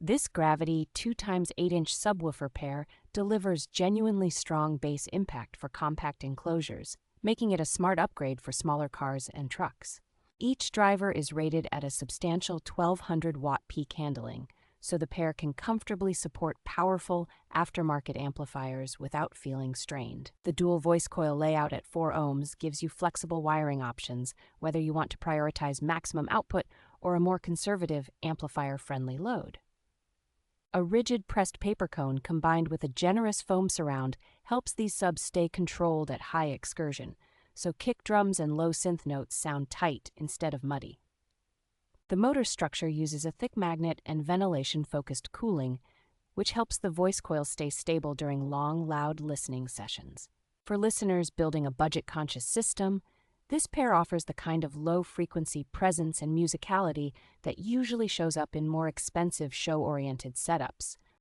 This gravity 2x8-inch subwoofer pair delivers genuinely strong bass impact for compact enclosures, making it a smart upgrade for smaller cars and trucks. Each driver is rated at a substantial 1200 watt peak handling, so the pair can comfortably support powerful aftermarket amplifiers without feeling strained. The dual voice coil layout at 4 ohms gives you flexible wiring options, whether you want to prioritize maximum output or a more conservative amplifier-friendly load. A rigid pressed paper cone combined with a generous foam surround helps these subs stay controlled at high excursion, so kick drums and low synth notes sound tight instead of muddy. The motor structure uses a thick magnet and ventilation-focused cooling, which helps the voice coil stay stable during long, loud listening sessions. For listeners building a budget-conscious system, this pair offers the kind of low-frequency presence and musicality that usually shows up in more expensive show-oriented setups.